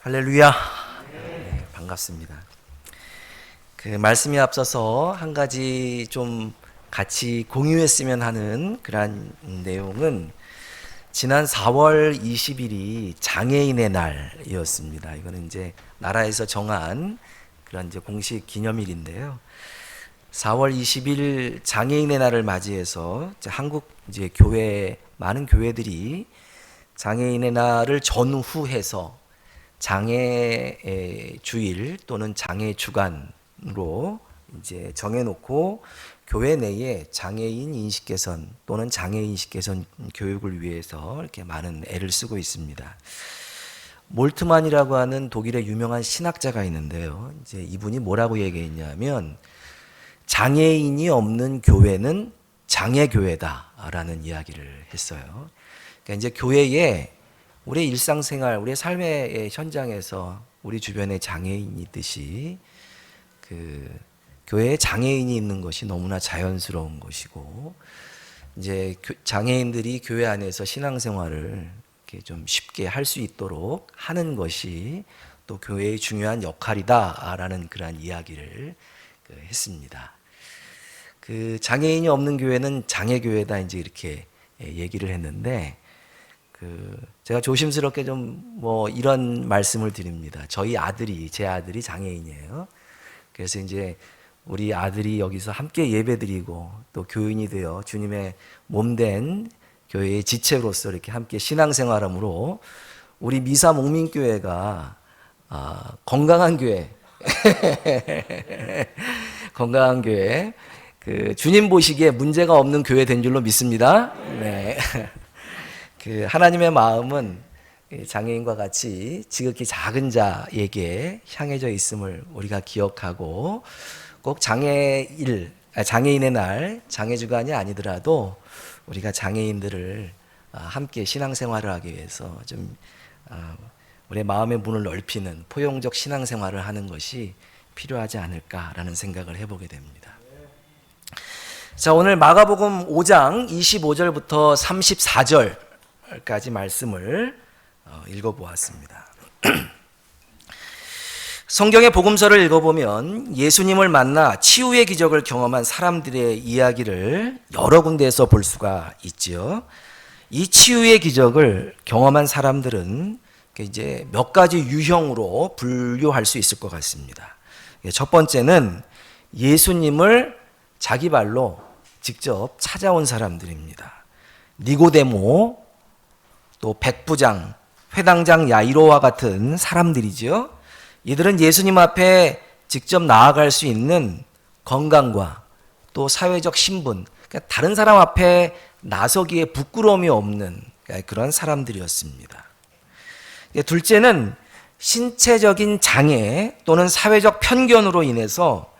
할렐루야. 네, 반갑습니다. 그 말씀에 앞서서 한 가지 좀 같이 공유했으면 하는 그런 내용은 지난 4월 20일이 장애인의 날이었습니다. 이거는 이제 나라에서 정한 그런 이제 공식 기념일인데요. 4월 20일 장애인의 날을 맞이해서 이제 한국 이제 교회 많은 교회들이 장애인의 날을 전후해서 장애 주일 또는 장애 주간으로 이제 정해놓고 교회 내에 장애인 인식 개선 또는 장애 인식 개선 교육을 위해서 이렇게 많은 애를 쓰고 있습니다. 몰트만이라고 하는 독일의 유명한 신학자가 있는데요. 이제 이분이 뭐라고 얘기했냐면 장애인이 없는 교회는 장애 교회다라는 이야기를 했어요. 그러니까 이제 교회에 우리 일상생활, 우리 삶의 현장에서 우리 주변에 장애인이 있듯이 그 교회에 장애인이 있는 것이 너무나 자연스러운 것이고, 이제 장애인들이 교회 안에서 신앙생활을 이렇게 좀 쉽게 할 수 있도록 하는 것이 또 교회의 중요한 역할이다라는 그런 이야기를 했습니다. 그 장애인이 없는 교회는 장애교회다 이제 이렇게 얘기를 했는데, 제가 조심스럽게 좀 뭐 이런 말씀을 드립니다. 제 아들이 장애인이에요. 그래서 이제 우리 아들이 여기서 함께 예배드리고 또 교인이 되어 주님의 몸된 교회의 지체로서 이렇게 함께 신앙생활함으로 우리 미사 목민교회가 건강한 교회, 건강한 교회, 그 주님 보시기에 문제가 없는 교회 된 줄로 믿습니다. 네. 그 하나님의 마음은 장애인과 같이 지극히 작은 자에게 향해져 있음을 우리가 기억하고, 꼭 장애인의 날, 장애주간이 아니더라도 우리가 장애인들을 함께 신앙생활을 하기 위해서 좀 우리의 마음의 문을 넓히는 포용적 신앙생활을 하는 것이 필요하지 않을까라는 생각을 해보게 됩니다. 자, 오늘 마가복음 5장 25절부터 34절까지 말씀을 읽어보았습니다. 성경의 복음서를 읽어보면 예수님을 만나 치유의 기적을 경험한 사람들의 이야기를 여러 군데에서 볼 수가 있지요. 이 치유의 기적을 경험한 사람들은 이제 몇 가지 유형으로 분류할 수 있을 것 같습니다. 첫 번째는 예수님을 자기 발로 직접 찾아온 사람들입니다. 니고데모, 또 백부장, 회당장 야이로와 같은 사람들이죠. 이들은 예수님 앞에 직접 나아갈 수 있는 건강과 또 사회적 신분, 그러니까 다른 사람 앞에 나서기에 부끄러움이 없는 그런 사람들이었습니다. 둘째는 신체적인 장애 또는 사회적 편견으로 인해서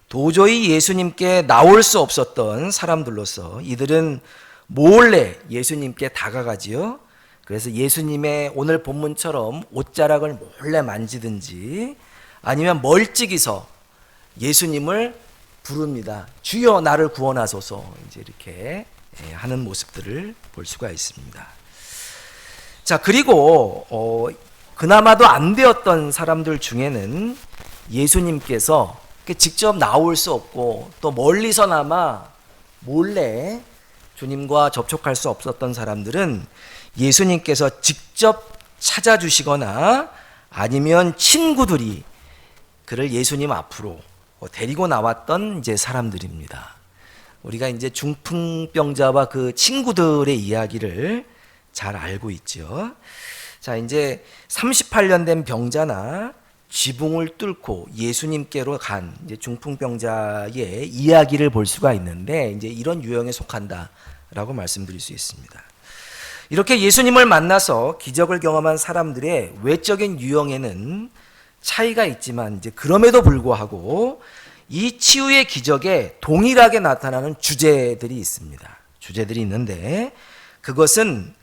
도저히 예수님께 나올 수 없었던 사람들로서 이들은 몰래 예수님께 다가가지요. 그래서 예수님의 오늘 본문처럼 옷자락을 몰래 만지든지 아니면 멀찍이서 예수님을 부릅니다. 주여 나를 구원하소서, 이제 이렇게 하는 모습들을 볼 수가 있습니다. 자, 그리고 그나마도 안 되었던 사람들 중에는 예수님께서 직접 나올 수 없고 또 멀리서나마 몰래 주님과 접촉할 수 없었던 사람들은 예수님께서 직접 찾아주시거나 아니면 친구들이 그를 예수님 앞으로 데리고 나왔던 이제 사람들입니다. 우리가 이제 중풍병자와 그 친구들의 이야기를 잘 알고 있죠. 자, 이제 38년 된 병자나 지붕을 뚫고 예수님께로 간 이제 중풍병자의 이야기를 볼 수가 있는데, 이제 이런 유형에 속한다라고 말씀드릴 수 있습니다. 이렇게 예수님을 만나서 기적을 경험한 사람들의 외적인 유형에는 차이가 있지만, 이제 그럼에도 불구하고 이 치유의 기적에 동일하게 나타나는 주제들이 있습니다. 주제들이 있는데, 그것은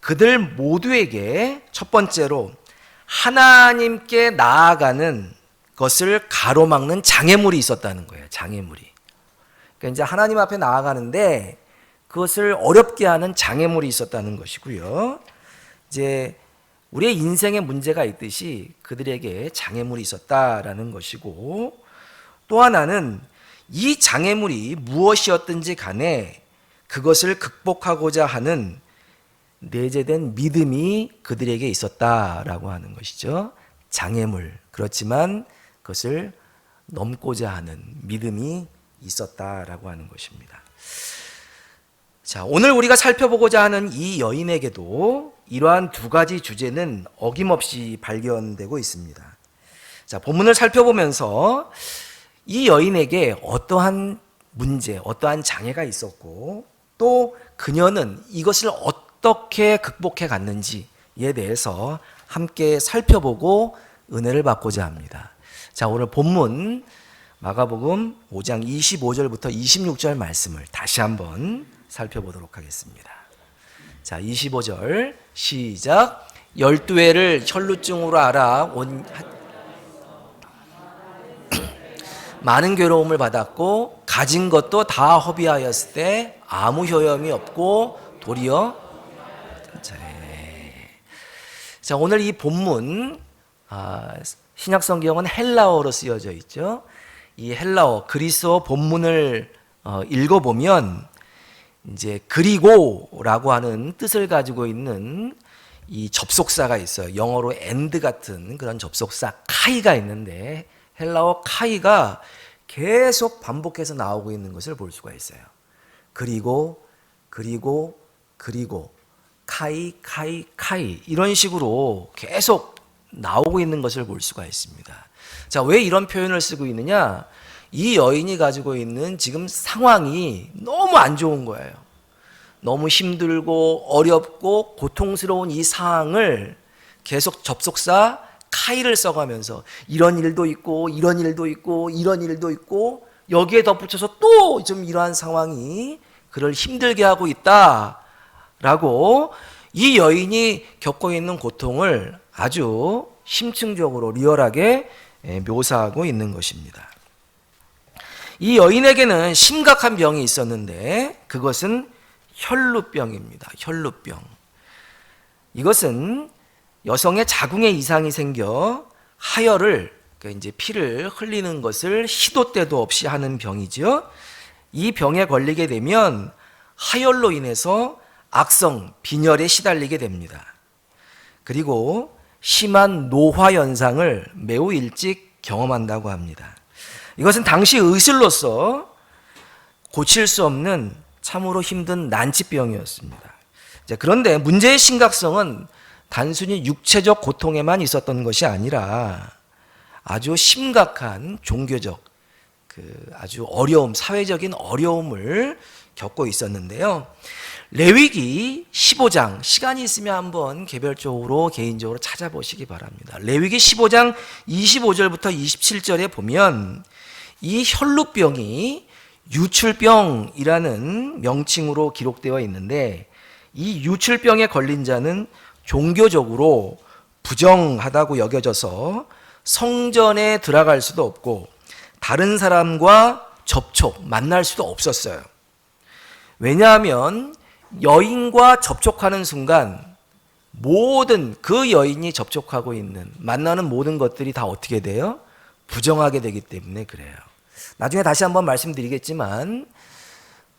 그들 모두에게 첫 번째로 하나님께 나아가는 것을 가로막는 장애물이 있었다는 거예요. 장애물이. 그러니까 이제 하나님 앞에 나아가는데 그것을 어렵게 하는 장애물이 있었다는 것이고요. 이제 우리의 인생에 문제가 있듯이 그들에게 장애물이 있었다라는 것이고, 또 하나는 이 장애물이 무엇이었든지 간에 그것을 극복하고자 하는 내재된 믿음이 그들에게 있었다라고 하는 것이죠. 장애물, 그렇지만 그것을 넘고자 하는 믿음이 있었다라고 하는 것입니다. 자, 오늘 우리가 살펴보고자 하는 이 여인에게도 이러한 두 가지 주제는 어김없이 발견되고 있습니다. 자, 본문을 살펴보면서 이 여인에게 어떠한 문제, 어떠한 장애가 있었고, 또 그녀는 이것을 어떻게 극복해 갔는지에 대해서 함께 살펴보고 은혜를 받고자 합니다. 자, 오늘 본문 마가복음 5장 25절부터 26절 말씀을 다시 한번 살펴보도록 하겠습니다. 자, 25절 시작. 12회를 혈루증으로 온 많은 괴로움을 받았고 가진 것도 다 허비하였을 때 아무 효험이 없고 도리어 자, 오늘 이 본문 신약 성경은 헬라어로 쓰여져 있죠. 이 헬라어 그리스어 본문을 읽어보면 이제 그리고라고 하는 뜻을 가지고 있는 이 접속사가 있어요. 영어로 and 같은 그런 접속사 카이가 있는데 헬라어 카이가 계속 반복해서 나오고 있는 것을 볼 수가 있어요. 그리고 카이 이런 식으로 계속 나오고 있는 것을 볼 수가 있습니다. 자, 왜 이런 표현을 쓰고 있느냐? 이 여인이 가지고 있는 지금 상황이 너무 안 좋은 거예요. 너무 힘들고 어렵고 고통스러운 이 상황을 계속 접속사 카이를 써가면서 이런 일도 있고 이런 일도 있고 이런 일도 있고 여기에 덧붙여서 또 좀 이러한 상황이 그를 힘들게 하고 있다라고 이 여인이 겪고 있는 고통을 아주 심층적으로 리얼하게 묘사하고 있는 것입니다. 이 여인에게는 심각한 병이 있었는데 그것은 혈루병입니다. 혈루병. 이것은 여성의 자궁에 이상이 생겨 하혈을, 그러니까 이제 피를 흘리는 것을 시도 때도 없이 하는 병이죠. 이 병에 걸리게 되면 하혈로 인해서 악성 빈혈에 시달리게 됩니다. 그리고 심한 노화 현상을 매우 일찍 경험한다고 합니다. 이것은 당시 의술로서 고칠 수 없는 참으로 힘든 난치병이었습니다. 그런데 문제의 심각성은 단순히 육체적 고통에만 있었던 것이 아니라 아주 심각한 종교적 아주 어려움, 사회적인 어려움을 겪고 있었는데요. 레위기 15장, 시간이 있으면 한번 개별적으로 개인적으로 찾아보시기 바랍니다. 레위기 15장 25절부터 27절에 보면 이 혈루병이 유출병이라는 명칭으로 기록되어 있는데 이 유출병에 걸린 자는 종교적으로 부정하다고 여겨져서 성전에 들어갈 수도 없고 다른 사람과 만날 수도 없었어요. 왜냐하면 여인과 접촉하는 순간 모든 그 여인이 접촉하고 있는 만나는 모든 것들이 다 어떻게 돼요? 부정하게 되기 때문에 그래요. 나중에 다시 한번 말씀드리겠지만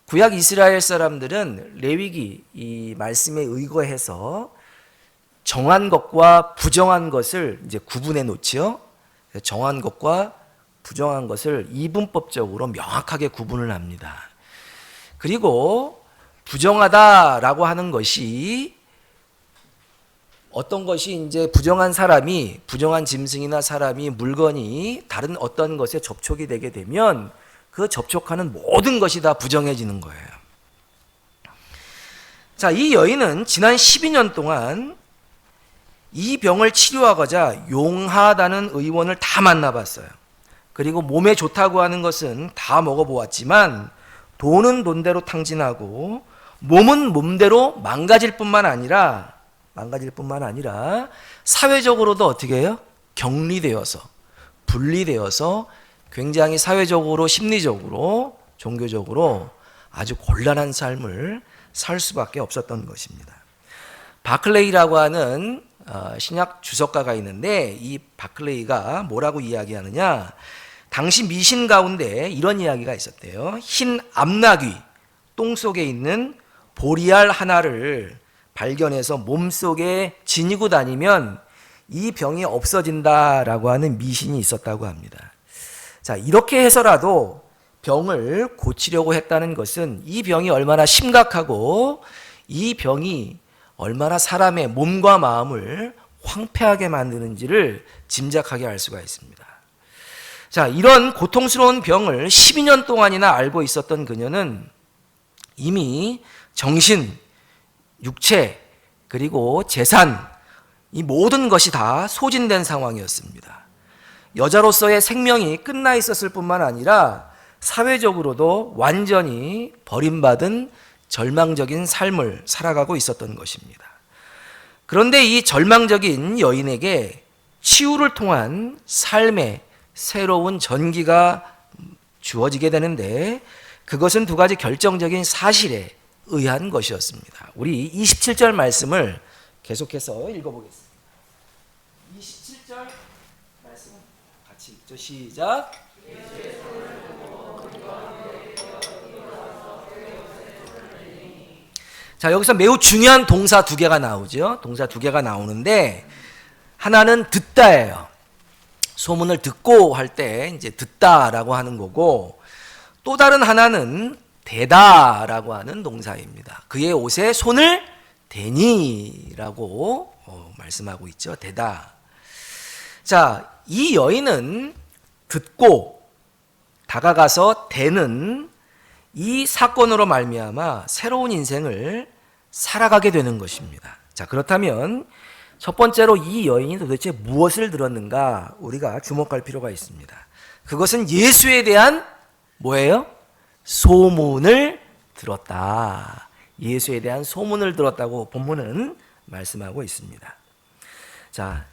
구약 이스라엘 사람들은 레위기 이 말씀에 의거해서 정한 것과 부정한 것을 이제 구분해 놓지요. 정한 것과 부정한 것을 이분법적으로 명확하게 구분을 합니다. 그리고 부정하다라고 하는 것이 어떤 것이 이제 부정한 사람이, 부정한 짐승이나 사람이, 물건이 다른 어떤 것에 접촉이 되게 되면 그 접촉하는 모든 것이 다 부정해지는 거예요. 자, 이 여인은 지난 12년 동안 이 병을 치료하고자 용하다는 의원을 다 만나봤어요. 그리고 몸에 좋다고 하는 것은 다 먹어보았지만 돈은 돈대로 탕진하고 몸은 몸대로 망가질 뿐만 아니라 사회적으로도 어떻게 해요? 격리되어서 분리되어서 굉장히 사회적으로, 심리적으로, 종교적으로 아주 곤란한 삶을 살 수밖에 없었던 것입니다. 바클레이라고 하는 신약 주석가가 있는데 이 바클레이가 뭐라고 이야기하느냐, 당시 미신 가운데 이런 이야기가 있었대요. 흰 암나귀 똥 속에 있는 보리알 하나를 발견해서 몸속에 지니고 다니면 이 병이 없어진다라고 하는 미신이 있었다고 합니다. 자, 이렇게 해서라도 병을 고치려고 했다는 것은 이 병이 얼마나 심각하고 이 병이 얼마나 사람의 몸과 마음을 황폐하게 만드는지를 짐작하게 할 수가 있습니다. 자, 이런 고통스러운 병을 12년 동안이나 알고 있었던 그녀는 이미 정신, 육체, 그리고 재산, 이 모든 것이 다 소진된 상황이었습니다. 여자로서의 생명이 끝나 있었을 뿐만 아니라 사회적으로도 완전히 버림받은 절망적인 삶을 살아가고 있었던 것입니다. 그런데 이 절망적인 여인에게 치유를 통한 삶의 새로운 전기가 주어지게 되는데, 그것은 두 가지 결정적인 사실에 의한 것이었습니다. 우리 27절 말씀을 계속해서 읽어보겠습니다. 27절 말씀 같이 읽죠. 시작. 자, 여기서 매우 중요한 동사 두 개가 나오죠. 동사 두 개가 나오는데, 하나는 듣다예요. 소문을 듣고 할 때 이제 듣다라고 하는 거고, 또 다른 하나는 대다라고 하는 동사입니다. 그의 옷에 손을 대니라고 말씀하고 있죠. 대다. 자, 이 여인은 듣고 다가가서 대는 이 사건으로 말미암아 새로운 인생을 살아가게 되는 것입니다. 자, 그렇다면 첫 번째로 이 여인이 도대체 무엇을 들었는가 우리가 주목할 필요가 있습니다. 그것은 예수에 대한 뭐예요? 소문을 들었다. 예수에 대한 소문을 들었다고 본문은 말씀하고 있습니다. 자,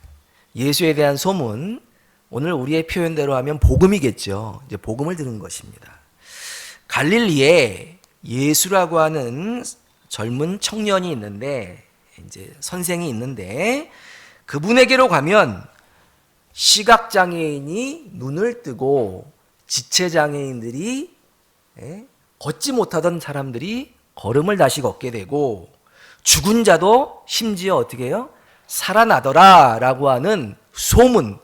예수에 대한 소문, 오늘 우리의 표현대로 하면 복음이겠죠. 이제 복음을 들은 것입니다. 갈릴리에 예수라고 하는 젊은 청년이 있는데, 이제 선생이 있는데, 그분에게로 가면 시각장애인이 눈을 뜨고 지체장애인들이 걷지 못하던 사람들이 걸음을 다시 걷게 되고, 죽은 자도 심지어 어떻게 해요? 살아나더라 라고 하는 소문,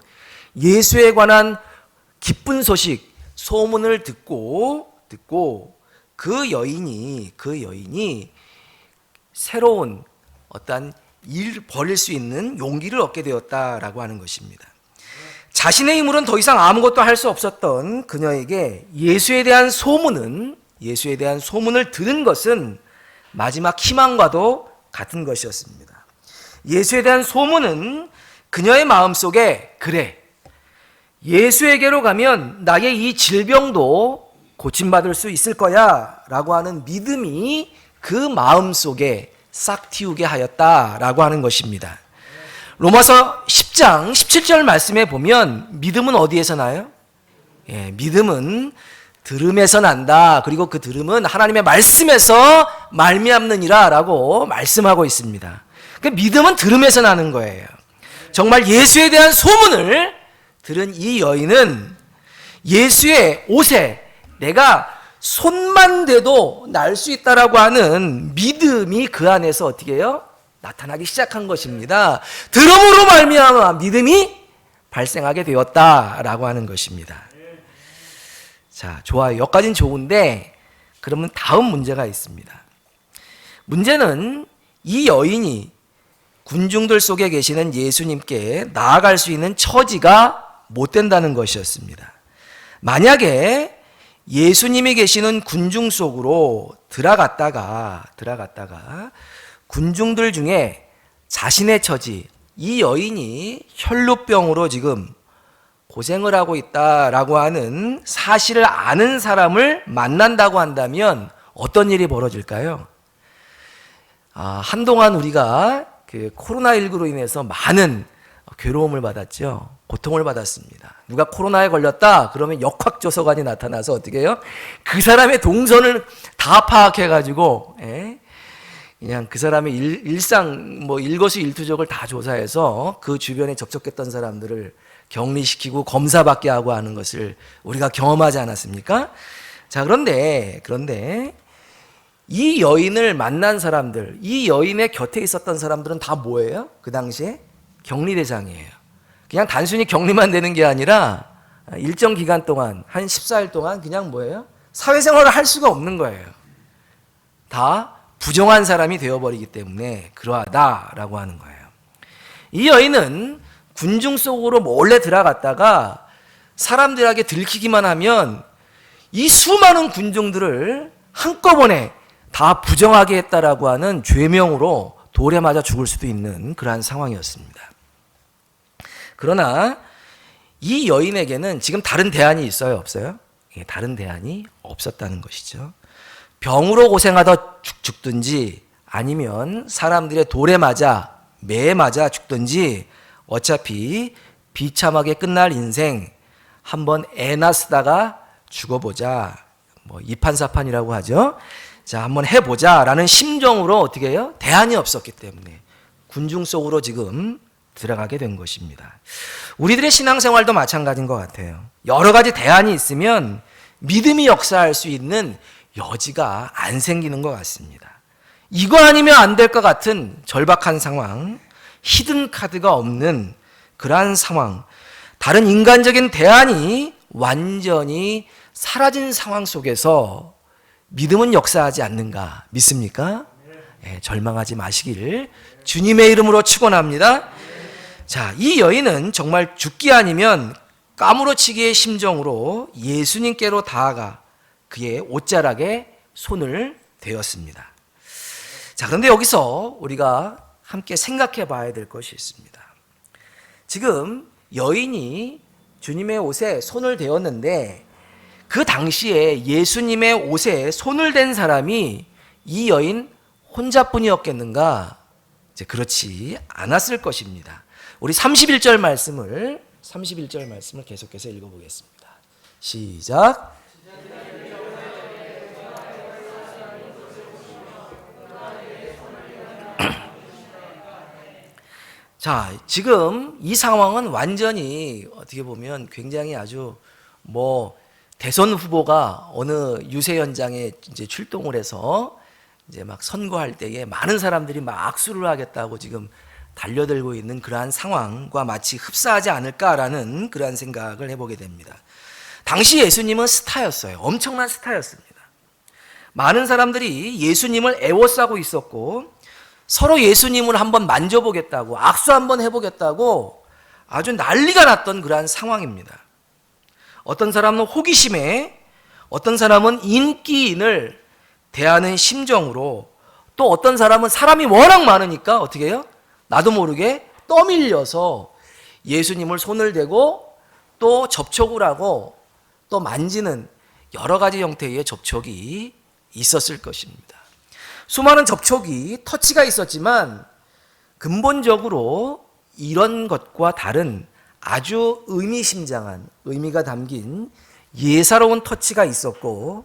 예수에 관한 기쁜 소식, 소문을 듣고 그 여인이 새로운 어떤 일을 벌일 수 있는 용기를 얻게 되었다라고 하는 것입니다. 자신의 힘으로는 더 이상 아무것도 할 수 없었던 그녀에게 예수에 대한 소문을 들은 것은 마지막 희망과도 같은 것이었습니다. 예수에 대한 소문은 그녀의 마음속에, 그래, 예수에게로 가면 나의 이 질병도 고침받을 수 있을 거야 라고 하는 믿음이 그 마음속에 싹 틔우게 하였다라고 하는 것입니다. 로마서 10장 17절 말씀에 보면 믿음은 어디에서 나요? 믿음은 들음에서 난다. 그리고 그 들음은 하나님의 말씀에서 말미암느니라 라고 말씀하고 있습니다. 그 믿음은 들음에서 나는 거예요. 정말 예수에 대한 소문을 들은 이 여인은 예수의 옷에 내가 손만 대도 날 수 있다라고 하는 믿음이 그 안에서 어떻게 해요? 나타나기 시작한 것입니다. 들음으로 말미암아 믿음이 발생하게 되었다라고 하는 것입니다. 자, 좋아요. 여기까지는 좋은데, 그러면 다음 문제가 있습니다. 문제는 이 여인이 군중들 속에 계시는 예수님께 나아갈 수 있는 처지가 못 된다는 것이었습니다. 만약에 예수님이 계시는 군중 속으로 들어갔다가 군중들 중에 자신의 처지, 이 여인이 혈루병으로 지금 고생을 하고 있다라고 하는 사실을 아는 사람을 만난다고 한다면 어떤 일이 벌어질까요? 한동안 우리가 그 코로나19로 인해서 많은 괴로움을 받았죠. 고통을 받았습니다. 누가 코로나에 걸렸다 그러면 역학조서관이 나타나서 어떻게 해요? 그 사람의 동선을 다 파악해가지고 그냥 그 사람의 일상 뭐 일거수일투족을 다 조사해서 그 주변에 접촉했던 사람들을 격리시키고 검사받게 하고 하는 것을 우리가 경험하지 않았습니까? 자, 그런데 이 여인을 만난 사람들, 이 여인의 곁에 있었던 사람들은 다 뭐예요? 그 당시에 격리 대상이에요. 그냥 단순히 격리만 되는 게 아니라 일정 기간 동안 한 14일 동안 그냥 뭐예요? 사회생활을 할 수가 없는 거예요. 다 부정한 사람이 되어버리기 때문에 그러하다라고 하는 거예요. 이 여인은 군중 속으로 몰래 들어갔다가 사람들에게 들키기만 하면 이 수많은 군중들을 한꺼번에 다 부정하게 했다라고 하는 죄명으로 돌에 맞아 죽을 수도 있는 그러한 상황이었습니다. 그러나 이 여인에게는 지금 다른 대안이 있어요, 없어요? 다른 대안이 없었다는 것이죠. 병으로 고생하다 죽든지 아니면 사람들의 돌에 맞아 매에 맞아 죽든지 어차피 비참하게 끝날 인생 한번 애나 쓰다가 죽어보자. 뭐 이판사판이라고 하죠. 자, 한번 해보자라는 심정으로 어떻게 해요? 대안이 없었기 때문에 군중 속으로 지금 들어가게 된 것입니다. 우리들의 신앙생활도 마찬가지인 것 같아요. 여러 가지 대안이 있으면 믿음이 역사할 수 있는 여지가 안 생기는 것 같습니다. 이거 아니면 안 될 것 같은 절박한 상황, 히든 카드가 없는 그러한 상황, 다른 인간적인 대안이 완전히 사라진 상황 속에서 믿음은 역사하지 않는가 믿습니까? 네, 절망하지 마시기를 주님의 이름으로 축원합니다. 자, 이 여인은 정말 죽기 아니면 까무러치기의 심정으로 예수님께로 다가가 그의 옷자락에 손을 대었습니다. 자, 그런데 여기서 우리가 함께 생각해 봐야 될 것이 있습니다. 지금 여인이 주님의 옷에 손을 대었는데 그 당시에 예수님의 옷에 손을 댄 사람이 이 여인 혼자뿐이었겠는가? 이제 그렇지 않았을 것입니다. 우리 31절 말씀을 계속해서 읽어보겠습니다. 시작. 자, 지금 이 상황은 완전히 어떻게 보면 굉장히 아주 대선 후보가 어느 유세 현장에 이제 출동을 해서 이제 막 선거할 때에 많은 사람들이 막 악수를 하겠다고 지금 달려들고 있는 그러한 상황과 마치 흡사하지 않을까라는 그러한 생각을 해보게 됩니다. 당시 예수님은 스타였어요. 엄청난 스타였습니다. 많은 사람들이 예수님을 애워싸고 있었고 서로 예수님을 한번 만져보겠다고 악수 한번 해보겠다고 아주 난리가 났던 그러한 상황입니다. 어떤 사람은 호기심에, 어떤 사람은 인기인을 대하는 심정으로, 또 어떤 사람은 사람이 워낙 많으니까 어떻게 해요? 나도 모르게 떠밀려서 예수님을 손을 대고 또 접촉을 하고 또 만지는 여러 가지 형태의 접촉이 있었을 것입니다. 수많은 접촉이 터치가 있었지만 근본적으로 이런 것과 다른 아주 의미심장한 의미가 담긴 예사로운 터치가 있었고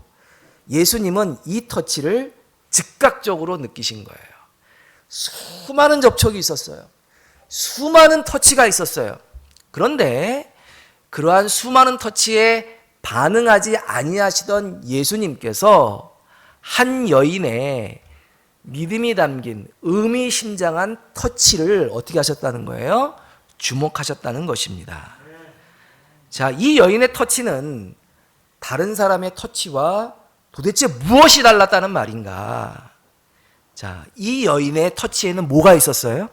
예수님은 이 터치를 즉각적으로 느끼신 거예요. 수많은 접촉이 있었어요. 수많은 터치가 있었어요. 그런데 그러한 수많은 터치에 반응하지 아니하시던 예수님께서 한 여인의 믿음이 담긴 의미심장한 터치를 어떻게 하셨다는 거예요? 주목하셨다는 것입니다. 자, 이 여인의 터치는 다른 사람의 터치와 도대체 무엇이 달랐다는 말인가? 자, 이 여인의 터치에는 뭐가 있었어요?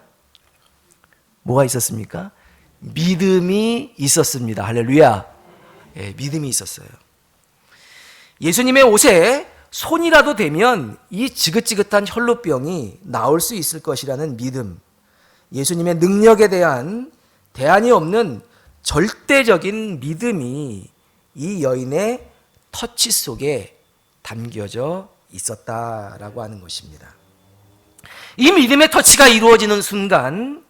뭐가 있었습니까? 믿음이 있었습니다. 할렐루야. 예, 믿음이 있었어요. 예수님의 옷에 손이라도 대면 이 지긋지긋한 혈루병이 나올 수 있을 것이라는 믿음, 예수님의 능력에 대한 대안이 없는 절대적인 믿음이 이 여인의 터치 속에 담겨져 있었다라고 하는 것입니다. 이 믿음의 터치가 이루어지는 순간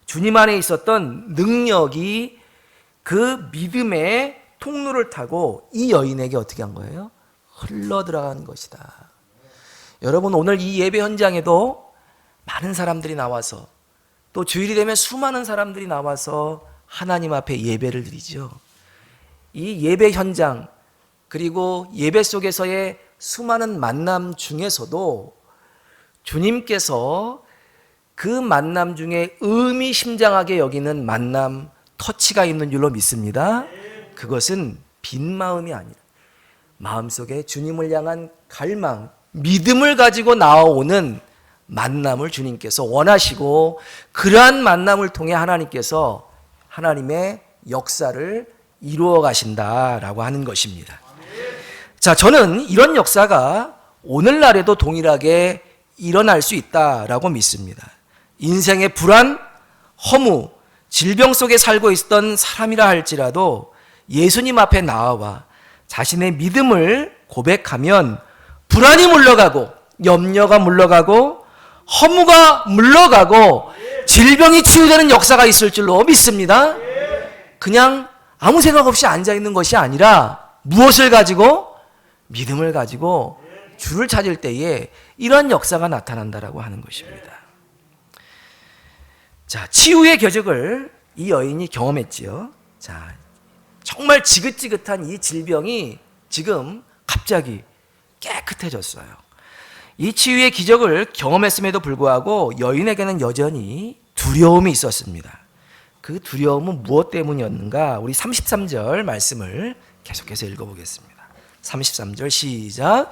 주님 안에 있었던 능력이 그 믿음의 통로를 타고 이 여인에게 어떻게 한 거예요? 흘러 들어간 것이다. 여러분, 오늘 이 예배 현장에도 많은 사람들이 나와서, 또 주일이 되면 수많은 사람들이 나와서 하나님 앞에 예배를 드리죠. 이 예배 현장, 그리고 예배 속에서의 수많은 만남 중에서도 주님께서 그 만남 중에 의미심장하게 여기는 만남, 터치가 있는 줄로 믿습니다. 그것은 빈 마음이 아니라 마음속에 주님을 향한 갈망, 믿음을 가지고 나아오는 만남을 주님께서 원하시고, 그러한 만남을 통해 하나님께서 하나님의 역사를 이루어 가신다라고 하는 것입니다. 자, 저는 이런 역사가 오늘날에도 동일하게 일어날 수 있다라고 믿습니다. 인생의 불안, 허무, 질병 속에 살고 있었던 사람이라 할지라도 예수님 앞에 나와 자신의 믿음을 고백하면 불안이 물러가고, 염려가 물러가고, 허무가 물러가고, 질병이 치유되는 역사가 있을 줄로 믿습니다. 그냥 아무 생각 없이 앉아있는 것이 아니라 무엇을 가지고? 믿음을 가지고 주를 찾을 때에 이런 역사가 나타난다라고 하는 것입니다. 자, 치유의 궤적을 이 여인이 경험했지요. 자, 정말 지긋지긋한 이 질병이 지금 갑자기 깨끗해졌어요. 이 치유의 기적을 경험했음에도 불구하고 여인에게는 여전히 두려움이 있었습니다. 그 두려움은 무엇 때문이었는가? 우리 33절 말씀을 계속해서 읽어보겠습니다. 33절 시작.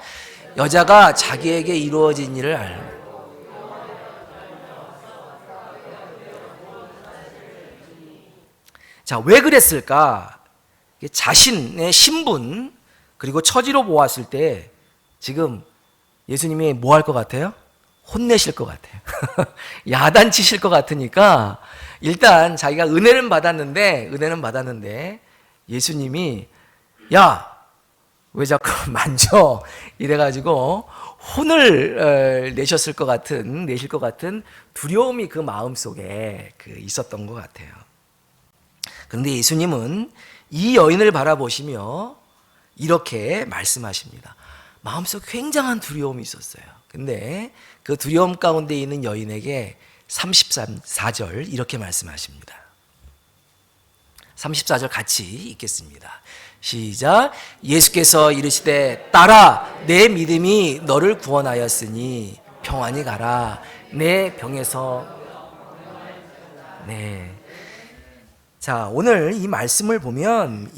여자가 자기에게 이루어진 일을 알고. 자, 왜 그랬을까? 자신의 신분 그리고 처지로 보았을 때 지금 예수님이 뭐 할 것 같아요? 혼내실 것 같아요. 야단치실 것 같으니까 일단 자기가 은혜는 받았는데 예수님이 야, 왜 자꾸 만져? 이래가지고 혼을 내실 것 같은 두려움이 그 마음속에 있었던 것 같아요. 그런데 예수님은 이 여인을 바라보시며 이렇게 말씀하십니다. 마음속 굉장한 두려움이 있었어요. 근데 그 두려움 가운데 있는 여인에게 34절 이렇게 말씀하십니다. 34절 같이 읽겠습니다. 시작. 예수께서 이르시되 딸아, 내 믿음이 너를 구원하였으니 평안히 가라. 내 병에서. 네. 자, 오늘 이 말씀을 보면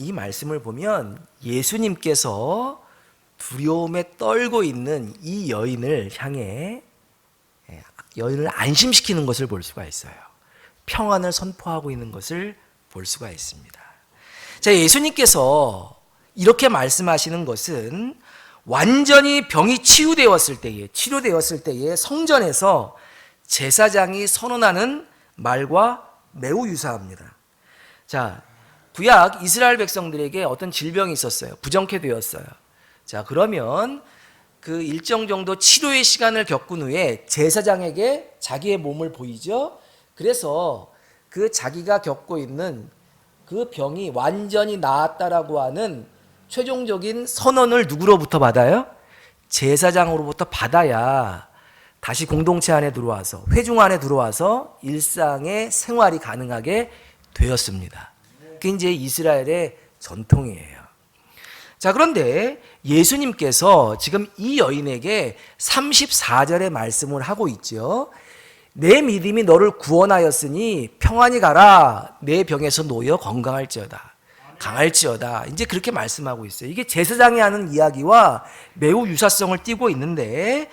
예수님께서 두려움에 떨고 있는 이 여인을 향해 여인을 안심시키는 것을 볼 수가 있어요. 평안을 선포하고 있는 것을 볼 수가 있습니다. 자, 예수님께서 이렇게 말씀하시는 것은 완전히 병이 치료되었을 때에 성전에서 제사장이 선언하는 말과 매우 유사합니다. 자, 구약 이스라엘 백성들에게 어떤 질병이 있었어요. 부정케 되었어요. 자, 그러면 그 일정 정도 치료의 시간을 겪은 후에 제사장에게 자기의 몸을 보이죠. 그래서 그 자기가 겪고 있는 그 병이 완전히 나았다라고 하는 최종적인 선언을 누구로부터 받아요? 제사장으로부터 받아야 다시 공동체 안에 들어와서, 회중 안에 들어와서 일상의 생활이 가능하게 되었습니다. 그게 이제 이스라엘의 전통이에요. 자, 그런데 예수님께서 지금 이 여인에게 34절의 말씀을 하고 있죠. 내 믿음이 너를 구원하였으니 평안히 가라. 내 병에서 놓여 건강할지어다. 강할지어다. 이제 그렇게 말씀하고 있어요. 이게 제사장이 하는 이야기와 매우 유사성을 띠고 있는데,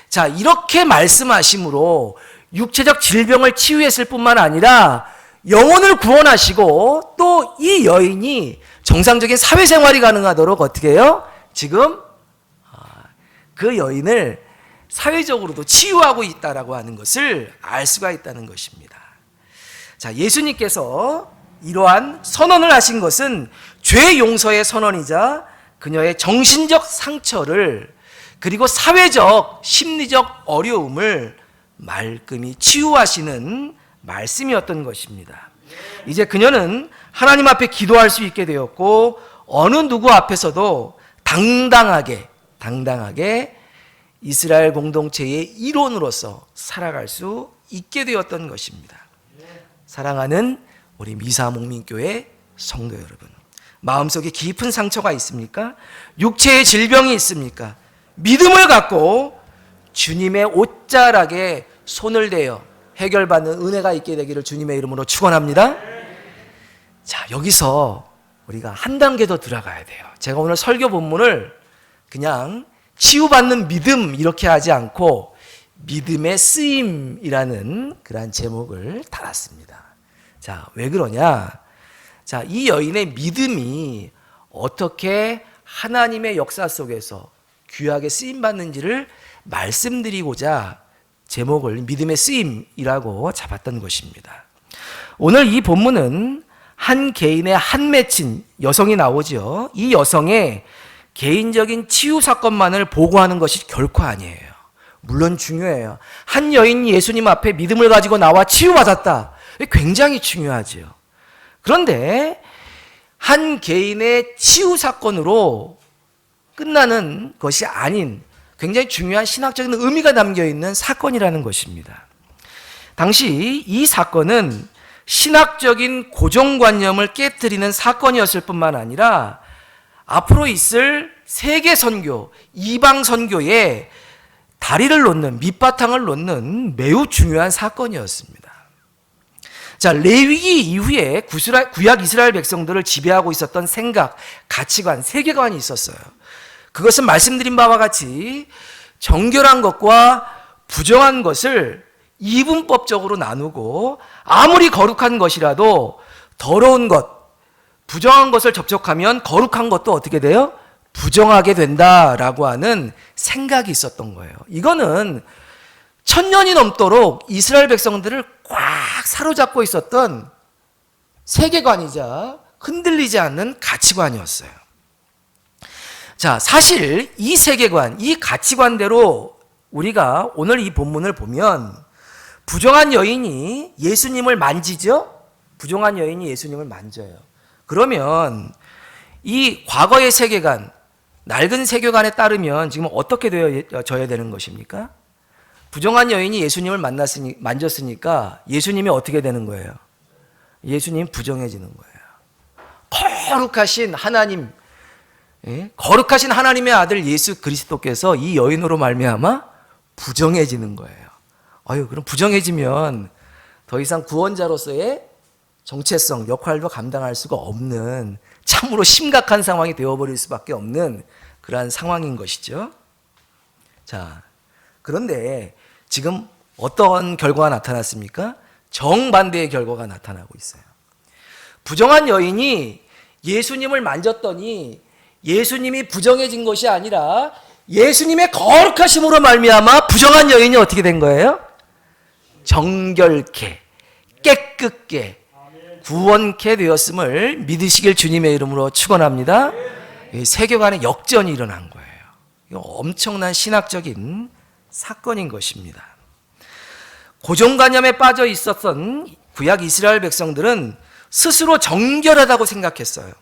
자, 이렇게 말씀하심으로 육체적 질병을 치유했을 뿐만 아니라 영혼을 구원하시고 또 이 여인이 정상적인 사회생활이 가능하도록 어떻게 해요? 지금 그 여인을 사회적으로도 치유하고 있다라고 하는 것을 알 수가 있다는 것입니다. 자, 예수님께서 이러한 선언을 하신 것은 죄 용서의 선언이자 그녀의 정신적 상처를, 그리고 사회적 심리적 어려움을 말끔히 치유하시는 말씀이었던 것입니다. 이제 그녀는 하나님 앞에 기도할 수 있게 되었고, 어느 누구 앞에서도 당당하게 이스라엘 공동체의 일원으로서 살아갈 수 있게 되었던 것입니다. 사랑하는 우리 미사목민교회 성도 여러분, 마음속에 깊은 상처가 있습니까? 육체의 질병이 있습니까? 믿음을 갖고 주님의 옷자락에 손을 대어 해결받는 은혜가 있게 되기를 주님의 이름으로 축원합니다. 자, 여기서 우리가 한 단계 더 들어가야 돼요. 제가 오늘 설교 본문을 그냥 치유받는 믿음 이렇게 하지 않고 믿음의 쓰임이라는 그러한 제목을 달았습니다. 자, 왜 그러냐? 자, 이 여인의 믿음이 어떻게 하나님의 역사 속에서 귀하게 쓰임받는지를 말씀드리고자 제목을 믿음의 쓰임이라고 잡았던 것입니다. 오늘 이 본문은 한 개인의 한 맺힌 여성이 나오죠. 이 여성의 개인적인 치유 사건만을 보고하는 것이 결코 아니에요. 물론 중요해요. 한 여인이 예수님 앞에 믿음을 가지고 나와 치유받았다. 굉장히 중요하죠. 그런데 한 개인의 치유 사건으로 끝나는 것이 아닌 굉장히 중요한 신학적인 의미가 담겨있는 사건이라는 것입니다. 당시 이 사건은 신학적인 고정관념을 깨뜨리는 사건이었을 뿐만 아니라 앞으로 있을 세계 선교, 이방 선교에 다리를 놓는, 밑바탕을 놓는 매우 중요한 사건이었습니다. 자, 레위기 이후에 구약 이스라엘 백성들을 지배하고 있었던 생각, 가치관, 세계관이 있었어요. 그것은 말씀드린 바와 같이 정결한 것과 부정한 것을 이분법적으로 나누고 아무리 거룩한 것이라도 더러운 것, 부정한 것을 접촉하면 거룩한 것도 어떻게 돼요? 부정하게 된다라고 하는 생각이 있었던 거예요. 이거는 1000년이 넘도록 이스라엘 백성들을 꽉 사로잡고 있었던 세계관이자 흔들리지 않는 가치관이었어요. 자, 사실 이 세계관, 이 가치관대로 우리가 오늘 이 본문을 보면 부정한 여인이 예수님을 만지죠? 부정한 여인이 예수님을 만져요. 그러면 이 과거의 세계관, 낡은 세계관에 따르면 지금 어떻게 되어져야 되는 것입니까? 부정한 여인이 예수님을 만졌으니까 예수님이 어떻게 되는 거예요? 예수님 부정해지는 거예요. 거룩하신 하나님, 거룩하신 하나님의 아들 예수 그리스도께서 이 여인으로 말미암아 부정해지는 거예요. 그럼 부정해지면 더 이상 구원자로서의 정체성, 역할도 감당할 수가 없는 참으로 심각한 상황이 되어버릴 수밖에 없는 그러한 상황인 것이죠. 자, 그런데 지금 어떤 결과가 나타났습니까? 정반대의 결과가 나타나고 있어요. 부정한 여인이 예수님을 만졌더니 예수님이 부정해진 것이 아니라 예수님의 거룩하심으로 말미암아 부정한 여인이 어떻게 된 거예요? 정결케, 깨끗게, 구원케 되었음을 믿으시길 주님의 이름으로 축원합니다. 세계관의 역전이 일어난 거예요. 이거 엄청난 신학적인 사건인 것입니다. 고정관념에 빠져 있었던 구약 이스라엘 백성들은 스스로 정결하다고 생각했어요.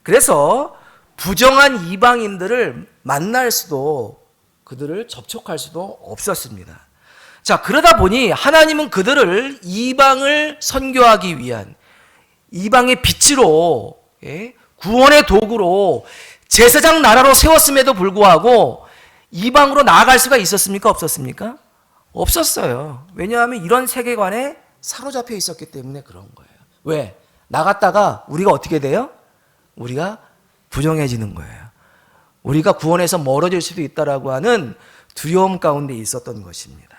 그래서 부정한 이방인들을 만날 수도 그들을 접촉할 수도 없었습니다. 자, 그러다 보니 하나님은 그들을 이방을 선교하기 위한 이방의 빛으로, 구원의 도구로 제사장 나라로 세웠음에도 불구하고 이방으로 나아갈 수가 있었습니까? 없었습니까? 없었어요. 왜냐하면 이런 세계관에 사로잡혀 있었기 때문에 그런 거예요. 왜? 나갔다가 우리가 어떻게 돼요? 우리가 부정해지는 거예요. 우리가 구원에서 멀어질 수도 있다라고 하는 두려움 가운데 있었던 것입니다.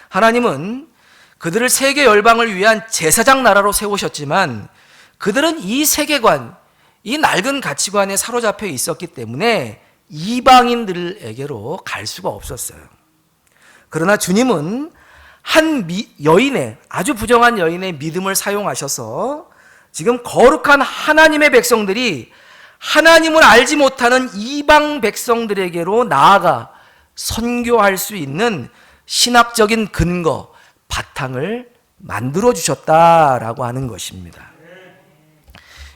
하나님은 그들을 세계 열방을 위한 제사장 나라로 세우셨지만 그들은 이 세계관, 이 낡은 가치관에 사로잡혀 있었기 때문에 이방인들에게로 갈 수가 없었어요. 그러나 주님은 한 여인의, 아주 부정한 여인의 믿음을 사용하셔서 지금 거룩한 하나님의 백성들이 하나님을 알지 못하는 이방 백성들에게로 나아가 선교할 수 있는 신학적인 근거, 바탕을 만들어 주셨다라고 하는 것입니다.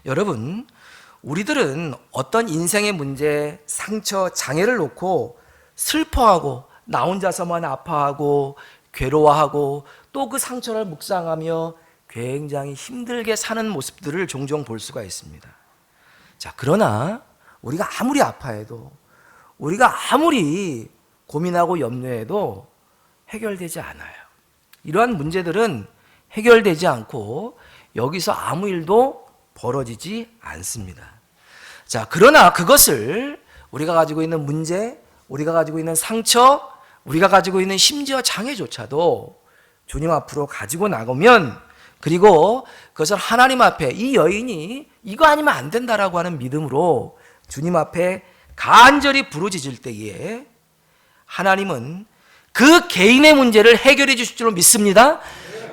여러분, 우리들은 어떤 인생의 문제, 상처, 장애를 놓고 슬퍼하고 나 혼자서만 아파하고 괴로워하고 또 그 상처를 묵상하며 굉장히 힘들게 사는 모습들을 종종 볼 수가 있습니다. 자, 그러나 우리가 아무리 아파해도 우리가 아무리 고민하고 염려해도 해결되지 않아요. 이러한 문제들은 해결되지 않고 여기서 아무 일도 벌어지지 않습니다. 자, 그러나 그것을 우리가 가지고 있는 문제, 우리가 가지고 있는 상처, 우리가 가지고 있는 심지어 장애조차도 주님 앞으로 가지고 나가면, 그리고 그것을 하나님 앞에 이 여인이 이거 아니면 안 된다라고 하는 믿음으로 주님 앞에 간절히 부르짖을 때에 하나님은 그 개인의 문제를 해결해 주실 줄로 믿습니다.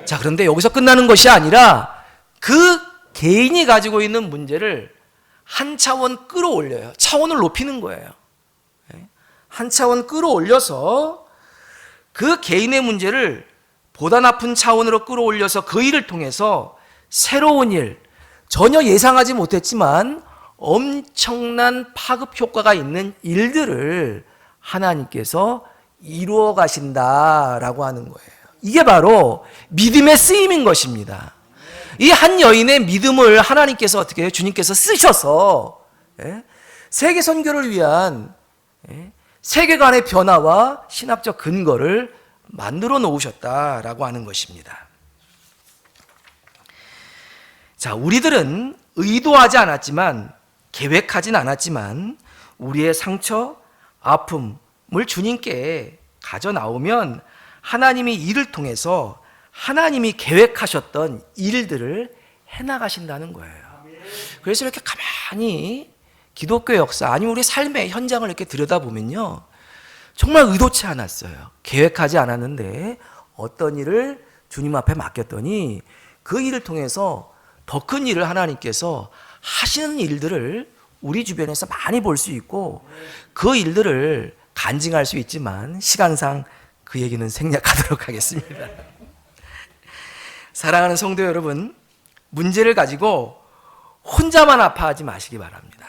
자, 그런데 여기서 끝나는 것이 아니라 그 개인이 가지고 있는 문제를 한 차원 끌어올려요. 차원을 높이는 거예요. 한 차원 끌어올려서 그 개인의 문제를 보다 높은 차원으로 끌어올려서 그 일을 통해서 새로운 일, 전혀 예상하지 못했지만 엄청난 파급 효과가 있는 일들을 하나님께서 이루어 가신다라고 하는 거예요. 이게 바로 믿음의 쓰임인 것입니다. 이 한 여인의 믿음을 하나님께서 어떻게 해요? 주님께서 쓰셔서 세계 선교를 위한 세계관의 변화와 신학적 근거를 만들어 놓으셨다라고 하는 것입니다. 자, 우리들은 의도하지 않았지만, 계획하진 않았지만 우리의 상처, 아픔을 주님께 가져 나오면 하나님이 이를 통해서 하나님이 계획하셨던 일들을 해나가신다는 거예요. 그래서 이렇게 가만히 기독교 역사, 아니면 우리 삶의 현장을 이렇게 들여다보면요, 정말 의도치 않았어요. 계획하지 않았는데 어떤 일을 주님 앞에 맡겼더니 그 일을 통해서 더 큰 일을 하나님께서 하시는 일들을 우리 주변에서 많이 볼 수 있고, 그 일들을 간증할 수 있지만 시간상 그 얘기는 생략하도록 하겠습니다. 사랑하는 성도 여러분, 문제를 가지고 혼자만 아파하지 마시기 바랍니다.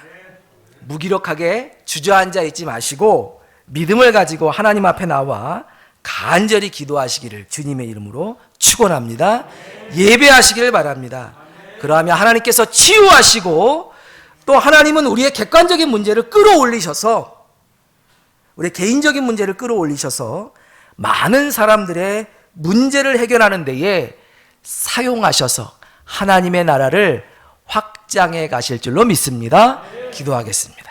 무기력하게 주저앉아 있지 마시고 믿음을 가지고 하나님 앞에 나와 간절히 기도하시기를 주님의 이름으로 축원합니다. 예배하시기를 바랍니다. 그러하면 하나님께서 치유하시고, 또 하나님은 우리의 객관적인 문제를 끌어올리셔서, 우리의 개인적인 문제를 끌어올리셔서 많은 사람들의 문제를 해결하는 데에 사용하셔서 하나님의 나라를 확장해 가실 줄로 믿습니다. 기도하겠습니다.